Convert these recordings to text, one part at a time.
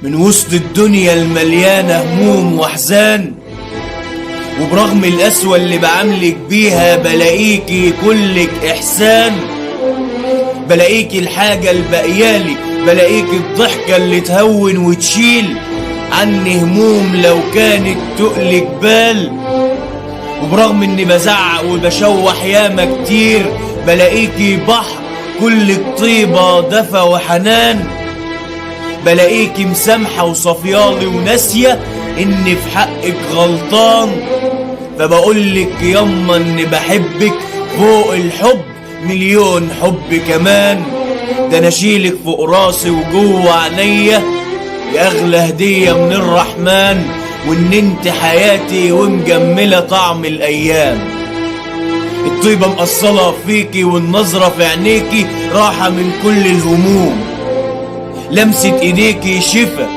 من وسط الدنيا المليانة هموم واحزان، وبرغم القسوة اللي بعاملك بيها بلاقيكي كلك إحسان. بلاقيكي الحاجة البقيالي، بلاقيكي الضحكة اللي تهون وتشيل عني هموم لو كانت تقلك بال. وبرغم اني بزعق وبشوح ياما كتير بلاقيكي بحر كلك طيبة دفى وحنان. بلاقيكي مسامحة وصفيالي وناسية اني في حقك غلطان. فبقولك يما اني بحبك فوق الحب مليون حب كمان. ده انا اشيلك فوق راسي وجوه عينيا يا اغلى هدية من الرحمن، وان انت حياتي ومجملة طعم الايام. الطيبة مقصلة فيكي والنظرة في عينيكي راحة من كل الهموم. لمسة ايديكي شفا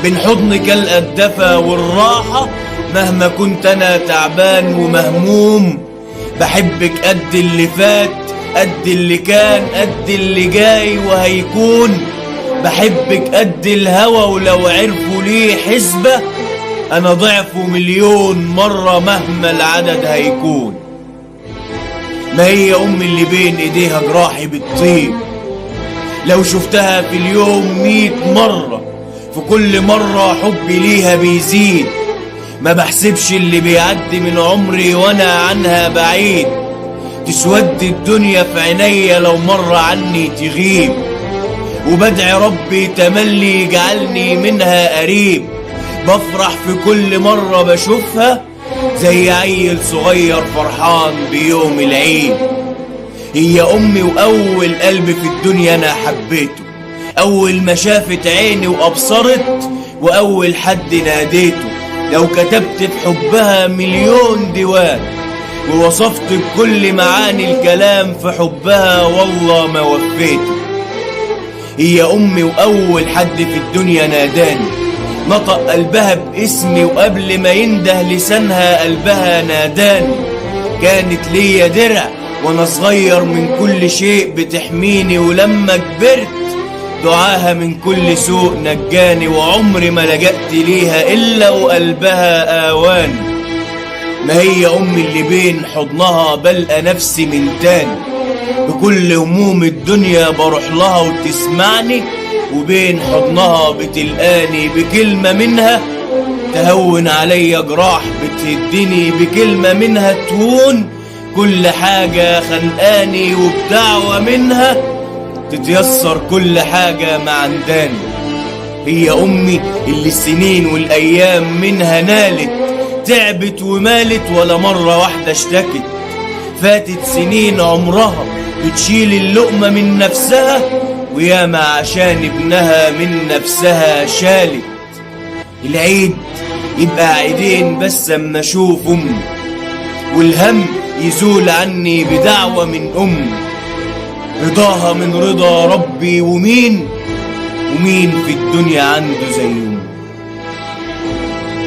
بين حضنك الدفا والراحة مهما كنت انا تعبان ومهموم. بحبك قد اللي فات قد اللي كان قد اللي جاي وهيكون. بحبك قد الهوى ولو عرفوا ليه حسبة انا ضعفه مليون مرة مهما العدد هيكون. ما هي امي اللي بين ايديها جراحي بتطيب، لو شفتها في اليوم 100 مرة في كل مرة حبي ليها بيزيد. ما بحسبش اللي بيعدي من عمري وانا عنها بعيد. تسود الدنيا في عينيا لو مر عني تغيب، وبدعي ربي تملي يجعلني منها قريب. بفرح في كل مرة بشوفها زي عيل صغير فرحان بيوم العيد. هي أمي وأول قلب في الدنيا أنا حبيته، أول ما شافت عيني وأبصرت وأول حد ناديته. لو كتبت في حبها مليون ديوان ووصفت بكل معاني الكلام في حبها والله ما وفيته. هي أمي وأول حد في الدنيا ناداني، نطق قلبها باسمي وقبل ما ينده لسانها قلبها ناداني. كانت ليا درع وانا صغير من كل شيء بتحميني، ولما كبرت دعاها من كل سوء نجاني. وعمري ما لجأت ليها إلا وقلبها آواني. ما هي أمي اللي بين حضنها بلقى نفسي من تاني. بكل هموم الدنيا بروح لها وتسمعني، وبين حضنها بتلقاني بكلمة منها تهون عليا جراح بتهدني. بكلمة منها تهون كل حاجة خنقاني، وبدعوة منها تتيسر كل حاجة ما عنداني. هي أمي اللي السنين والأيام منها نالت، تعبت ومالت ولا مرة واحدة اشتكت. فاتت سنين عمرها بتشيل اللقمة من نفسها، وياما عشان ابنها من نفسها شالت. العيد يبقى عيدين بس اما اشوف امي، والهم يزول عني بدعوة من امي. رضاها من رضا ربي، ومين في الدنيا عنده زي